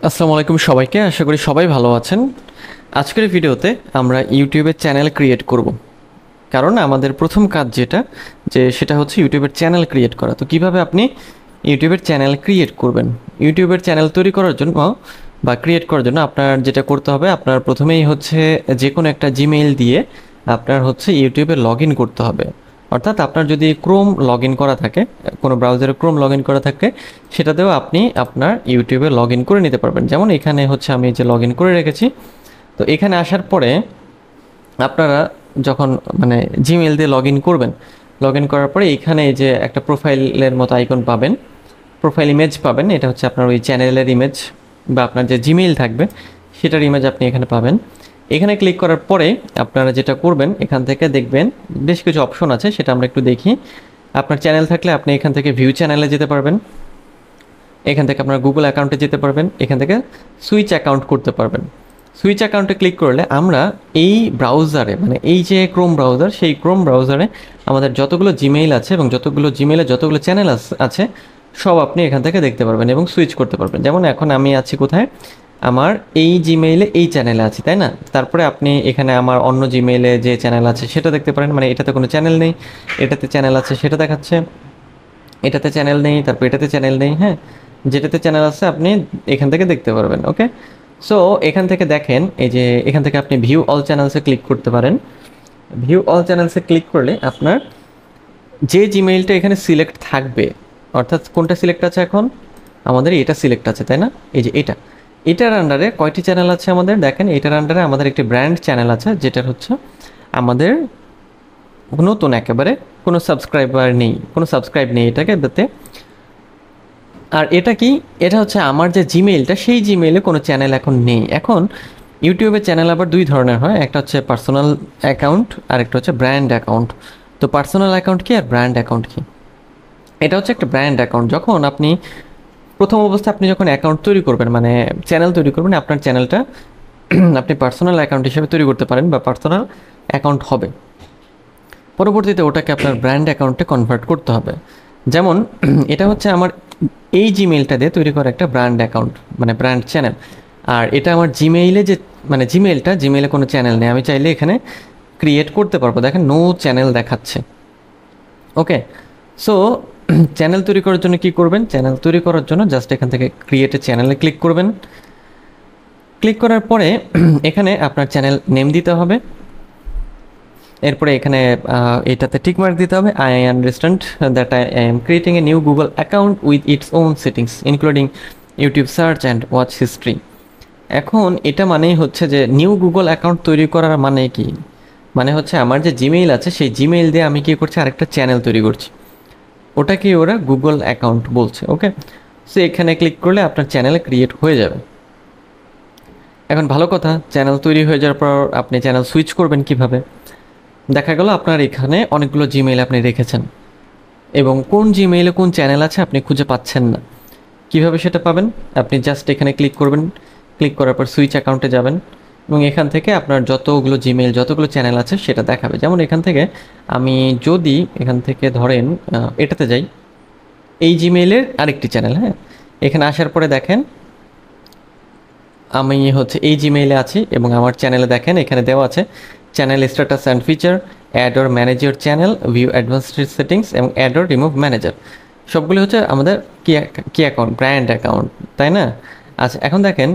আসসালামু আলাইকুম সবাইকে, আশা করি সবাই ভালো আছেন। আজকের ভিডিওতে আমরা ইউটিউবের চ্যানেল ক্রিয়েট করব। কারণ আমাদের প্রথম কাজ সেটা হচ্ছে ইউটিউবের চ্যানেল ক্রিয়েট করা। তো কিভাবে আপনি ইউটিউবের চ্যানেল ক্রিয়েট করবেন? ইউটিউবের চ্যানেল তৈরি করার জন্য বা ক্রিয়েট করার জন্য আপনার যেটা করতে হবে, আপনার প্রথমেই হচ্ছে যে কোনো একটা জিমেইল দিয়ে আপনার হচ্ছে ইউটিউবে লগ ইন করতে হবে। অর্থাৎ আপনার যদি ক্রোম লগ ইন করা থাকে, কোনো ব্রাউজারে ক্রোম লগ ইন করা থাকে, সেটাতেও আপনি আপনার ইউটিউবে লগ ইন করে নিতে পারবেন। যেমন এখানে হচ্ছে আমি যে লগ ইন করে রেখেছি। তো এখানে আসার পরে আপনারা যখন জিমেইল দিয়ে লগ ইন করবেন, লগ ইন করার পরে এখানে এই যে একটা প্রোফাইলের মতো আইকন পাবেন, প্রোফাইল ইমেজ পাবেন। এটা হচ্ছে আপনার ওই চ্যানেলের ইমেজ বা আপনার যে জিমেইল থাকবে সেটার ইমেজ আপনি এখানে পাবেন। এখানে ক্লিক করার পরে আপনারা যেটা করবেন, এখান থেকে দেখবেন বেশ কিছু অপশন আছে, সেটা আমরা একটু দেখি। আপনার চ্যানেল থাকলে আপনি এখান থেকে ভিউ চ্যানেলে যেতে পারবেন, এখান থেকে আপনার গুগল অ্যাকাউন্টে যেতে পারবেন, এখান থেকে সুইচ অ্যাকাউন্ট করতে পারবেন। সুইচ অ্যাকাউন্টে ক্লিক করলে আমরা এই ব্রাউজারে, এই যে ক্রোম ব্রাউজার, সেই ক্রোম ব্রাউজারে আমাদের যতগুলো জিমেইল আছে এবং যতগুলো জিমেইলে যতগুলো চ্যানেল আছে সব আপনি এখান থেকে দেখতে পারবেন এবং সুইচ করতে পারবেন। যেমন এখন আমি আছি কোথায়, আমার এই জিমেইলে এই চ্যানেলে আছি, তাই না? তারপরে আপনি এখানে আমার অন্য জিমেইলে যে চ্যানেল আছে সেটা দেখতে পারেন। এটাতে কোনো চ্যানেল নেই, এটাতে চ্যানেল আছে সেটা দেখাচ্ছে, এটাতে চ্যানেল নেই, তারপর এটাতে চ্যানেল নেই। হ্যাঁ, যেটাতে চ্যানেল আছে আপনি এখান থেকে দেখতে পারবেন। ওকে, সো এখান থেকে দেখেন, এই যে এখান থেকে আপনি ভিউ অল চ্যানেলসে ক্লিক করতে পারেন। ভিউ অল চ্যানেলসে ক্লিক করলে আপনার যে জিমেইলটা এখানে সিলেক্ট থাকবে, অর্থাৎ কোনটা সিলেক্ট আছে এখন, আমাদের এটা সিলেক্ট আছে, তাই না? এই যে এটার আন্ডারে কয়টি চ্যানেল আছে আমাদের দেখেন। এটার আন্ডারে আমাদের একটি ব্র্যান্ড চ্যানেল আছে, যেটার হচ্ছে আমাদের নতুন, একেবারে কোনো সাবস্ক্রাইব নেই এটাতে। আর এটা কি, এটা হচ্ছে আমার যে জিমেইলটা, সেই জিমেইলে কোনো চ্যানেল এখন নেই। এখন ইউটিউবে চ্যানেল আবার দুই ধরনের হয়, একটা হচ্ছে পার্সোনাল অ্যাকাউন্ট আর একটা হচ্ছে ব্র্যান্ড অ্যাকাউন্ট। তো পার্সোনাল অ্যাকাউন্ট কি আর ব্র্যান্ড অ্যাকাউন্ট কি? এটা হচ্ছে একটা ব্র্যান্ড অ্যাকাউন্ট। যখন আপনি প্রথম অবস্থায় আপনি যখন অ্যাকাউন্ট তৈরি করবেন, চ্যানেল তৈরি করবেন, আপনার চ্যানেলটা আপনি পার্সোনাল অ্যাকাউন্ট হিসেবে তৈরি করতে পারেন বা পার্সোনাল অ্যাকাউন্ট হবে। পরবর্তীতে ওটাকে আপনার ব্র্যান্ড অ্যাকাউন্টে কনভার্ট করতে হবে। যেমন এটা হচ্ছে আমার এই জিমেইলটা দিয়ে তৈরি করা একটা ব্র্যান্ড অ্যাকাউন্ট, ব্র্যান্ড চ্যানেল। আর এটা আমার জিমেইলে যে জিমেইলে কোনো চ্যানেল নেই, আমি চাইলে এখানে ক্রিয়েট করতে পারবো। দেখেন নো চ্যানেল দেখাচ্ছে। ওকে, সো চ্যানেল তৈরি করার জন্য কি করবেন? চ্যানেল তৈরি করার জন্য জাস্ট এখান থেকে ক্রিয়েট এ চ্যানেলে ক্লিক করবেন। ক্লিক করার পরে এখানে আপনার চ্যানেল নেম দিতে হবে। এরপরে এখানে এটাতে টিক মার্ক দিতে হবে। I understand that I am creating a new Google account with its own settings including YouTube search and watch history. এখন এটা মানেই হচ্ছে যে নিউ গুগল অ্যাকাউন্ট তৈরি করার মানে কি? মানে হচ্ছে আমার যে জিমেইল আছে, সেই জিমেইল দিয়ে আমি কী করছি, আরেকটা চ্যানেল তৈরি করছি। ওটাকে ওরা গুগল অ্যাকাউন্ট বলছে। ওকে, সো এখানে ক্লিক করলে আপনার চ্যানেল ক্রিয়েট হয়ে যাবে। এখন ভালো কথা, চ্যানেল তৈরি হয়ে যাওয়ার পর আপনি চ্যানেল সুইচ করবেন কিভাবে? দেখা গেল আপনার এখানে অনেকগুলো জিমেইল আপনি রেখেছেন এবং কোন জিমেইলে কোন চ্যানেল আছে আপনি খুঁজে পাচ্ছেন না। কিভাবে সেটা পাবেন? আপনি জাস্ট এখানে ক্লিক করবেন, ক্লিক করার পর সুইচ অ্যাকাউন্টে যাবেন এবং এখান থেকে আপনার যতগুলো জিমেইল, যতগুলো চ্যানেল আছে সেটা দেখাবে। যেমন এখান থেকে আমি যদি এখান থেকে ধরেন এটাতে যাই, এই জিমেইলের আরেকটি চ্যানেল। হ্যাঁ, এখানে আসার পরে দেখেন আমি হচ্ছে এই জিমেইলে আছি এবং আমার চ্যানেলে দেখেন এখানে দেওয়া আছে channel status and feature, add or manage your channel, view advanced settings এবং অ্যাড অর রিমুভ ম্যানেজার। সবগুলো হচ্ছে আমাদের কি অ্যাকাউন্ট, ব্র্যান্ড অ্যাকাউন্ট, তাই না? আচ্ছা, এখন দেখেন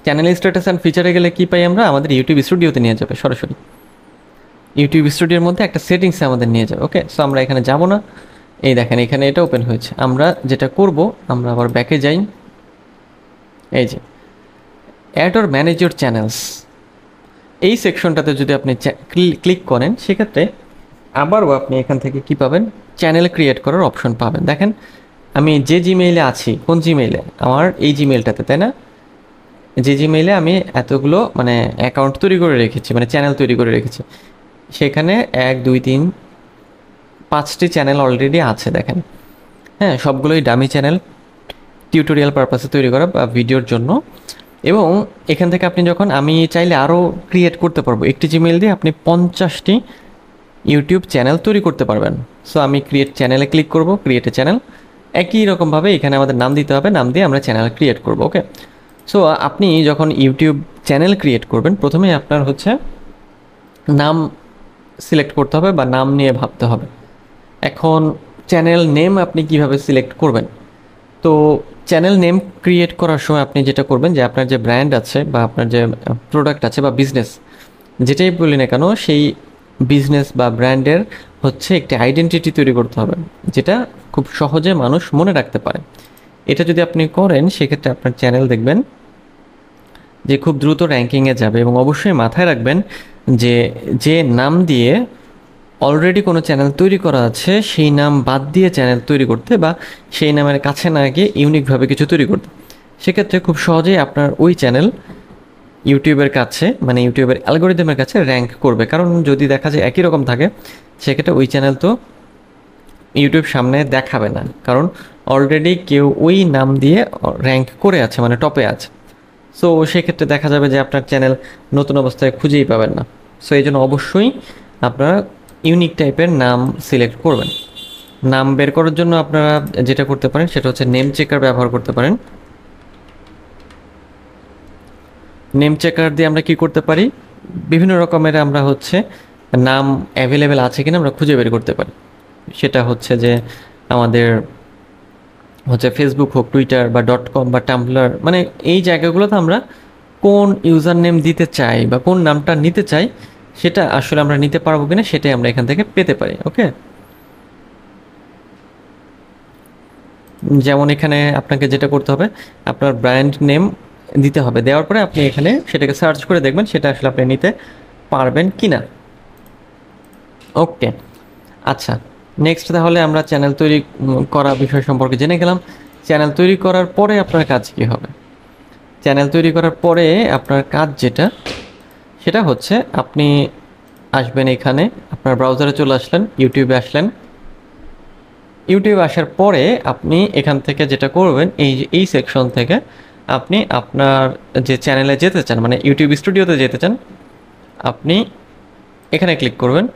চ্যানেল স্ট্যাটাস অ্যান্ড ফিচারে গেলে কী পাই আমরা? আমাদের ইউটিউব স্টুডিওতে নিয়ে যাবে সরাসরি। ইউটিউব স্টুডিওর মধ্যে একটা সেটিংসে আমাদের নিয়ে যাবে। ওকে, সো আমরা এখানে যাব না। এই দেখেন এখানে এটা ওপেন হয়েছে। আমরা যেটা করব, আমরা আবার ব্যাকে যাই। এই যে add or manage your channels, এই সেকশনটাতে যদি আপনি ক্লিক করেন, সেক্ষেত্রে আবারও আপনি এখান থেকে কি পাবেন? চ্যানেল ক্রিয়েট করার অপশন পাবেন। দেখেন আমি যে জিমেইলে আছি, কোন জিমেইলে? আমার এই জিমেইলটাতে, তাই না? যে জিমেইলে আমি এতগুলো অ্যাকাউন্ট তৈরি করে রেখেছি, চ্যানেল তৈরি করে রেখেছি, সেখানে 1 2 3 5টি চ্যানেল অলরেডি আছে। দেখেন, হ্যাঁ, সবগুলোই ডামি চ্যানেল, টিউটোরিয়াল পারপাসে তৈরি করা বা ভিডিওর জন্য। এবং এখান থেকে আপনি যখন, আমি চাইলে আরও ক্রিয়েট করতে পারবো, একটি জিমেইল দিয়ে আপনি 50টি ইউটিউব চ্যানেল তৈরি করতে পারবেন। সো আমি ক্রিয়েট চ্যানেলে ক্লিক করব, ক্রিয়েট এ চ্যানেল। একই রকমভাবে এখানে আমাদের নাম দিতে হবে, নাম দিয়ে আমরা চ্যানেল ক্রিয়েট করব। ওকে, সো আপনি যখন ইউটিউব চ্যানেল ক্রিয়েট করবেন প্রথমেই আপনার হচ্ছে নাম সিলেক্ট করতে হবে বা নাম নিয়ে ভাবতে হবে। এখন চ্যানেল নেম আপনি কিভাবে সিলেক্ট করবেন? তো চ্যানেল নেম ক্রিয়েট করার সময় আপনি যেটা করবেন যে আপনার যে ব্র্যান্ড আছে বা আপনার যে প্রোডাক্ট আছে বা বিজনেস যেটাই বলি না কেন, সেই বিজনেস বা ব্র্যান্ডের হচ্ছে একটি আইডেন্টিটি তৈরি করতে হবে, যেটা খুব সহজে মানুষ মনে রাখতে পারে। এটা যদি আপনি করেন সেক্ষেত্রে আপনার চ্যানেল দেখবেন যে খুব দ্রুত র্যাঙ্কিংয়ে যাবে। এবং অবশ্যই মাথায় রাখবেন যে যে নাম দিয়ে অলরেডি কোনো চ্যানেল তৈরি করা আছে সেই নাম বাদ দিয়ে চ্যানেল তৈরি করতে বা সেই নামের কাছে না গিয়ে ইউনিকভাবে কিছু তৈরি করতে, সেক্ষেত্রে খুব সহজেই আপনার ওই চ্যানেল ইউটিউবের কাছে মানে ইউটিউবের অ্যালগোরিদমের কাছে র্যাঙ্ক করবে। কারণ যদি দেখা যায় একই রকম থাকে সেক্ষেত্রে ওই চ্যানেল তো ইউটিউব সামনে দেখাবে না, কারণ অলরেডি কেউ ওই নাম দিয়ে র্যাঙ্ক করে আছে, মানে টপে আছে। সো সেক্ষেত্রে দেখা যাবে যে আপনার চ্যানেল নতুন অবস্থায় খুঁজেই পাবেন না। সো এই জন্য অবশ্যই আপনারা ইউনিক টাইপের নাম সিলেক্ট করবেন। নাম বের করার জন্য আপনারা যেটা করতে পারেন সেটা হচ্ছে নেম চেকার ব্যবহার করতে পারেন। নেম চেকার দিয়ে আমরা কি করতে পারি, বিভিন্ন রকমের আমরা হচ্ছে নাম অ্যাভেলেবেল আছে কিনা আমরা খুঁজে বের করতে পারি। সেটা হচ্ছে যে আমাদের হচ্ছে ফেসবুক হোক, টুইটার বা .com বা টাম্বলার, মানে এই জায়গাগুলোতে আমরা কোন ইউজার নেম দিতে চাই বা কোন নামটা নিতে চাই সেটা আসলে আমরা নিতে পারবো কিনা সেটাই আমরা এখান থেকে পেতে পারি। ওকে, যেমন এখানে আপনাকে যেটা করতে হবে আপনার ব্র্যান্ড নেম দিতে হবে, দেওয়ার পরে আপনি এখানে সেটাকে সার্চ করে দেখবেন সেটা আসলে আপনি নিতে পারবেন কি না। ওকে, আচ্ছা, নেক্সট তাহলে আমরা চ্যানেল তৈরি করা বিষয় সম্পর্কে জেনে গেলাম। চ্যানেল তৈরি করার পরে আপনার কাজ কী হবে? চ্যানেল তৈরি করার পরে আপনার কাজ যেটা সেটা হচ্ছে আপনি আসবেন এখানে, আপনার ব্রাউজারে চলে আসলেন, ইউটিউবে আসলেন। ইউটিউবে আসার পরে আপনি এখান থেকে যেটা করবেন এই যে এই সেকশন থেকে আপনি আপনার যে চ্যানেলে যেতে চান মানে ইউটিউব স্টুডিওতে যেতে চান, আপনি এখানে ক্লিক করবেন।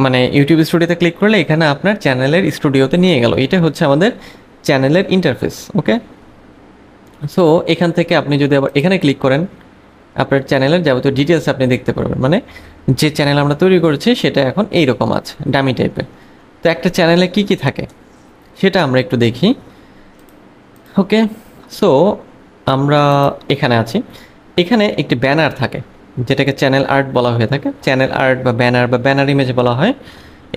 মানে ইউটিউব স্টুডিওতে ক্লিক করলে এখানে আপনার চ্যানেলের স্টুডিওতে নিয়ে গেল। এটা হচ্ছে আমাদের চ্যানেলের ইন্টারফেস। ওকে, সো এখান থেকে আপনি যদি আবার এখানে ক্লিক করেন আপনার চ্যানেলের যাবতীয় ডিটেলস আপনি দেখতে পারবেন। মানে যে চ্যানেল আমরা তৈরি করেছি সেটা এখন এইরকম আছে, ডামি টাইপের। তো একটা চ্যানেলে কি কি থাকে সেটা আমরা একটু দেখি। ওকে, সো আমরা এখানে আছি। এখানে একটি ব্যানার থাকে যেটাকে চ্যানেল আর্ট বলা হয়ে থাকে। চ্যানেল আর্ট বা ব্যানার ইমেজ বলা হয়।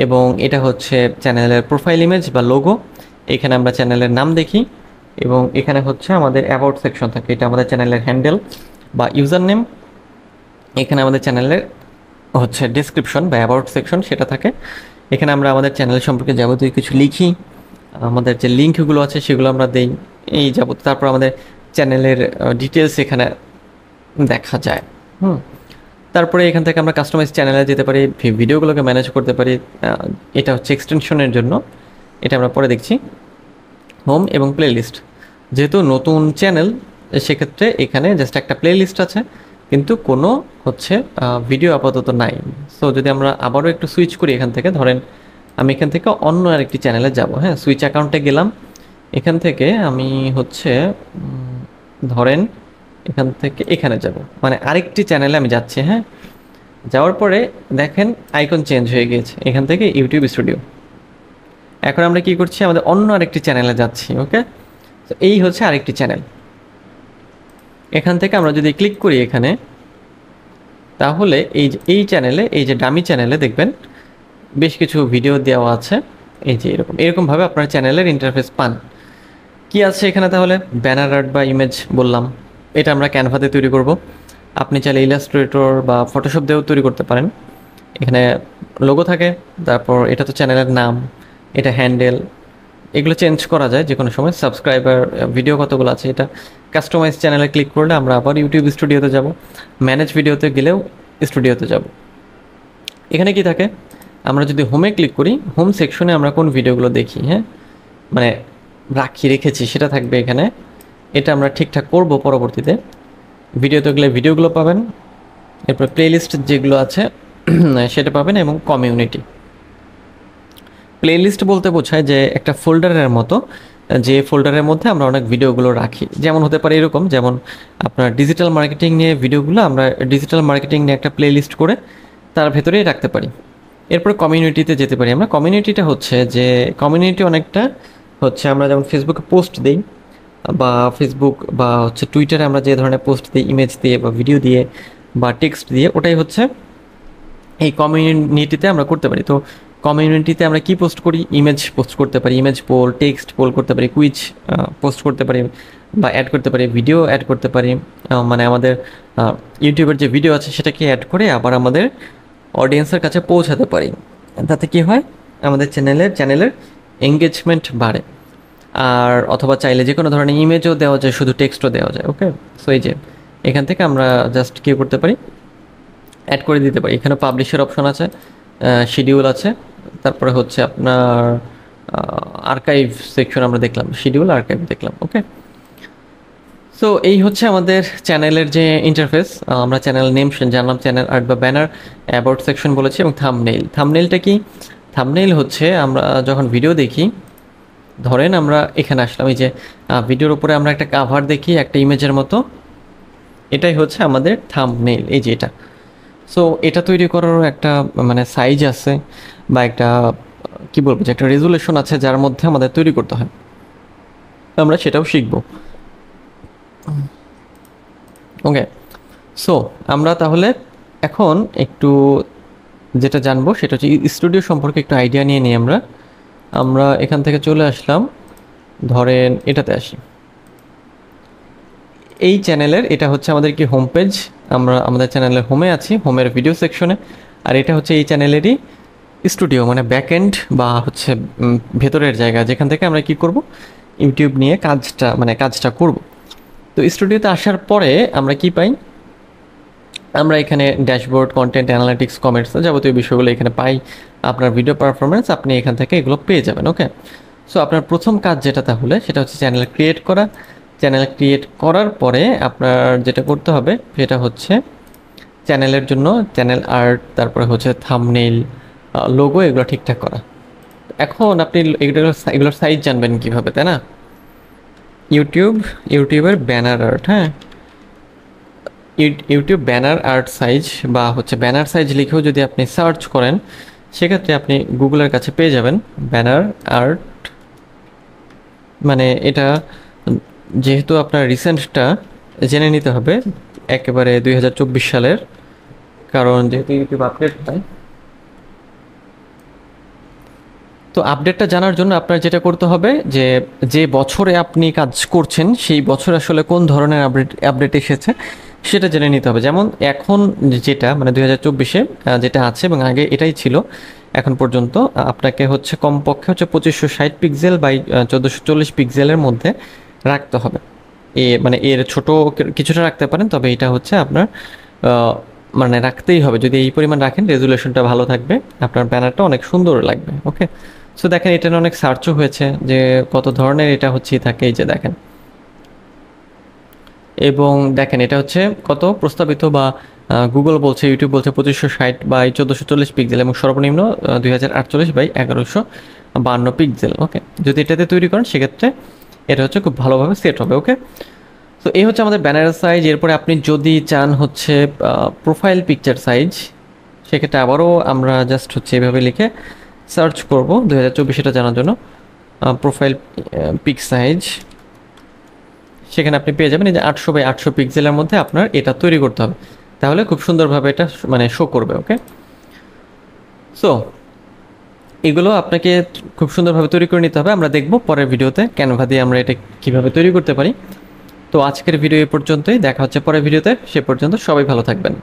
এবং এটা হচ্ছে চ্যানেলের প্রোফাইল ইমেজ বা লোগো। এখানে আমরা চ্যানেলের নাম দেখি এবং এখানে হচ্ছে আমাদের অ্যাবাউট সেকশন থাকে, এটা আমাদের চ্যানেলের হ্যান্ডেল বা ইউজার নেম। এখানে আমাদের চ্যানেলের হচ্ছে ডেসক্রিপশন বা অ্যাবাউট সেকশন সেটা থাকে। এখানে আমরা আমাদের চ্যানেল সম্পর্কে যাবতীয় কিছু লিখি, আমাদের যে লিঙ্কগুলো আছে সেগুলো আমরা দেই, এই যাবতীয়। তারপর আমাদের চ্যানেলের ডিটেলস এখানে দেখা যায়। তারপরে এখান থেকে আমরা কাস্টমাইজ চ্যানেলে যেতে পারি, ভিডিওগুলোকে ম্যানেজ করতে পারি। এটা হচ্ছে এক্সটেনশনের জন্য, এটা আমরা পরে দেখছি। হোম এবং প্লেলিস্ট, যেহেতু নতুন চ্যানেল সেক্ষেত্রে এখানে জাস্ট একটা প্লেলিস্ট আছে কিন্তু কোনো হচ্ছে ভিডিও আপাতত নাই। সো যদি আমরা আবারও একটু সুইচ করি এখান থেকে, ধরেন আমি এখান থেকে অন্য আরেকটি চ্যানেলে যাব। হ্যাঁ, সুইচ অ্যাকাউন্টে গেলাম। এখান থেকে আমি হচ্ছে ধরেন এখান থেকে এখানে যাব, মানে আরেকটি চ্যানেলে আমি যাচ্ছি। হ্যাঁ, যাওয়ার পরে দেখেন আইকন চেঞ্জ হয়ে গিয়েছে, এখান থেকে ইউটিউব স্টুডিও। এখন আমরা কি করছি, আমাদের অন্য আরেকটি চ্যানেলে যাচ্ছি। ওকে, তো এই হচ্ছে আরেকটি চ্যানেল। এখান থেকে আমরা যদি ক্লিক করি এখানে, তাহলে এই চ্যানেলে, এই যে ডামি চ্যানেলে দেখবেন বেশ কিছু ভিডিও দেওয়া আছে। এই যে এরকমভাবে আপনার চ্যানেলের ইন্টারফেস পান। কি আছে এখানে তাহলে? ব্যানার আর্ট বা ইমেজ বললাম, এটা আমরা ক্যানভাতে তৈরি করব। আপনি চাইলে ইলাস্ট্রেটর বা ফটোশপ দিয়েও তৈরি করতে পারেন। এখানে লোগো থাকে, তারপর এটা তো চ্যানেলের নাম, এটা হ্যান্ডেল, এগুলো চেঞ্জ করা যায় যে কোনো সময়। সাবস্ক্রাইবার, ভিডিও কতগুলো আছে, এটা কাস্টমাইজ চ্যানেলে ক্লিক করলে আমরা আবার ইউটিউব স্টুডিওতে যাব, ম্যানেজ ভিডিওতে গেলেও স্টুডিওতে যাব। এখানে কি থাকে, আমরা যদি হোমে ক্লিক করি, হোম সেকশনে আমরা কোন ভিডিওগুলো দেখি, হ্যাঁ মানে রেখেছি সেটা থাকবে এখানে। এটা আমরা ঠিকঠাক করব পরবর্তীতে। ভিডিওতে গেলে ভিডিওগুলো পাবেন, এরপর প্লেলিস্ট যেগুলো আছে সেটা পাবেন, এবং কমিউনিটি। প্লেলিস্ট বলতে বোঝায় যে একটা ফোল্ডারের মতো, যে ফোল্ডারের মধ্যে আমরা অনেক ভিডিওগুলো রাখি। যেমন হতে পারে এরকম, যেমন আপনার ডিজিটাল মার্কেটিং নিয়ে ভিডিওগুলো আমরা ডিজিটাল মার্কেটিং নিয়ে একটা প্লেলিস্ট করে তার ভেতরেই রাখতে পারি। এরপর কমিউনিটিতে যেতে পারি আমরা। কমিউনিটিটা হচ্ছে যে কমিউনিটি অনেকটা হচ্ছে আমরা যেমন ফেসবুকে পোস্ট দিই বা ফেসবুক বা হচ্ছে টুইটারে আমরা যে ধরনের পোস্ট দিই ইমেজ দিয়ে বা ভিডিও দিয়ে বা টেক্সট দিয়ে, ওটাই হচ্ছে এই কমিউনিটিতে আমরা করতে পারি। তো কমিউনিটিতে আমরা কি পোস্ট করি? ইমেজ পোস্ট করতে পারি, ইমেজ পোল, টেক্সট পোল করতে পারি, কুইজ পোস্ট করতে পারি বা অ্যাড করতে পারি, ভিডিও অ্যাড করতে পারি। মানে আমাদের ইউটিউবের যে ভিডিও আছে সেটাকে অ্যাড করে আবার আমাদের অডিয়েন্সের কাছে পৌঁছাতে পারি। তাতে কি হয়? আমাদের চ্যানেলের এঙ্গেজমেন্ট বাড়ে। আর অথবা চাইলে যে কোনো ধরনের ইমেজও দেওয়া যায়, শুধু টেক্সটও দেওয়া যায়। ওকে, সো এই যে এখান থেকে আমরা জাস্ট কী করতে পারি? অ্যাড করে দিতে পারি। এখানে পাবলিশের অপশন আছে, শিডিউল আছে, তারপরে হচ্ছে আপনার আর্কাইভ সেকশন আমরা দেখলাম, শিডিউল আর্কাইভ দেখলাম। ওকে, সো এই হচ্ছে আমাদের চ্যানেলের যে ইন্টারফেস। আমরা চ্যানেল নেম জানলাম, চ্যানেল আর্ট বা ব্যানার, অ্যাবাউট সেকশন বলেছি, এবং থাম্বনেইল। থাম্বনেইলটা কি? থাম্বনেইল হচ্ছে আমরা যখন ভিডিও দেখি, ধরেন আমরা এখানে আসলাম, এই যে ভিডিওর উপরে আমরা একটা কাভার দেখি একটা ইমেজের মতো, এটাই হচ্ছে আমাদের থাম্বনেইল, এই যে এটা। সো এটা তৈরি করারও একটা মানে সাইজ আছে বা একটা কি বলবো, যে একটা রেজুলেশন আছে যার মধ্যে আমাদের তৈরি করতে হয়। আমরা সেটাও শিখব। ওকে, সো আমরা তাহলে এখন একটু যেটা জানবো সেটা হচ্ছে স্টুডিও সম্পর্কে একটু আইডিয়া নিয়ে নিই। আমরা এখান থেকে চলে আসলাম, ধরেন এটাতে আসি, এই চ্যানেলের এটা হচ্ছে আমাদের কি হোম পেজ। আমরা আমাদের চ্যানেলের হোমে আছি, হোমের ভিডিও সেকশনে। আর এটা হচ্ছে এই চ্যানেলেরই স্টুডিও, মানে ব্যাকএন্ড বা হচ্ছে ভেতরের জায়গা, যেখান থেকে আমরা কি করব? ইউটিউব নিয়ে কাজটা করব। তো স্টুডিওতে আসার পরে আমরা কি পাই? আমরা এখানে ড্যাশবোর্ড, কন্টেন্ট অ্যানালিটিক্স, কমেন্টস, যাবতীয় বিষয়গুলো এখানে পাই। আপনার ভিডিও পারফরমেন্স আপনি এখান থেকে এগুলো পেয়ে যাবেন। ওকে, সো আপনার প্রথম কাজ যেটা তাহলে সেটা হচ্ছে চ্যানেল ক্রিয়েট করা। চ্যানেল ক্রিয়েট করার পরে আপনার যেটা করতে হবে সেটা হচ্ছে চ্যানেলের জন্য চ্যানেল আর্ট, তারপরে হচ্ছে থাম্বনেইল, লোগো, এগুলো ঠিকঠাক করা। এখন আপনি এগুলোর সাইজ জানবেন কীভাবে, তাই না? ইউটিউবের ব্যানার আর্ট, হ্যাঁ, ইউটিউব ব্যানার আর্ট সাইজ বা হচ্ছে ব্যানার সাইজ লিখেও যদি আপনি সার্চ করেন, সেক্ষেত্রে আপনি গুগলের কাছে পেয়ে যাবেন ব্যানার আর্ট। মানে এটা যেহেতু আপনার রিসেন্টটা জেনে নিতে হবে, একেবারে 2024 সালের, কারণ যেহেতু ইউটিউব আপডেট পায়। তো আপডেটটা জানার জন্য আপনার যেটা করতে হবে যে যে বছরে আপনি কাজ করছেন সেই বছর আসলে কোন ধরনের আপডেট এসেছে সেটা জেনে নিতে হবে। যেমন এখন যেটা মানে 2024-এ যেটা আছে এবং আগে এটাই ছিল এখন পর্যন্ত, আপনাকে হচ্ছে কমপক্ষে হচ্ছে 2560 পিক্সেল বাই 1440 পিক্সেলের মধ্যে রাখতে হবে। মানে এর ছোট কিছুটা রাখতে পারেন, তবে এটা হচ্ছে আপনার মানে রাখতেই হবে। যদি এই পরিমাণ রাখেন রেজুলেশনটা ভালো থাকবে, আপনার ব্যানারটা অনেক সুন্দর লাগবে। ওকে, সো দেখেন এটা অনেক সার্চও হয়েছে যে কত ধরনের এটা হচ্ছে থাকে, এই যে দেখেন। এবং দেখেন এটা হচ্ছে কত প্রস্তাবিত বা গুগল বলছে, ইউটিউব বলছে 2560 বাই 1440 পিক্সেল এবং সর্বনিম্ন 2048 বাই 1152 পিক্সেল। ওকে, যদি এটাতে তৈরি করেন সেক্ষেত্রে এটা হচ্ছে খুব ভালোভাবে সেট হবে। ওকে, তো এই হচ্ছে আমাদের ব্যানারের সাইজ। এরপরে আপনি যদি চান হচ্ছে প্রোফাইল পিকচার সাইজ, সেক্ষেত্রে আবারও আমরা জাস্ট হচ্ছে এভাবে লিখে সার্চ করব 2024 জানার জন্য প্রোফাইল পিক সাইজ। সেখানে আপনি পেয়ে যাবেন এই যে 800 বাই 800 পিক্সেলের মধ্যে আপনার এটা তৈরি করতে হবে, তাহলে খুব সুন্দরভাবে এটা মানে শো করবে। ওকে, সো এগুলো আপনাকে খুব সুন্দরভাবে তৈরি করে নিতে হবে। আমরা দেখব পরের ভিডিওতে ক্যানভা দিয়ে আমরা এটা কীভাবে তৈরি করতে পারি। তো আজকের ভিডিও এ পর্যন্তই, দেখা হচ্ছে পরের ভিডিওতে। সে পর্যন্ত সবাই ভালো থাকবেন।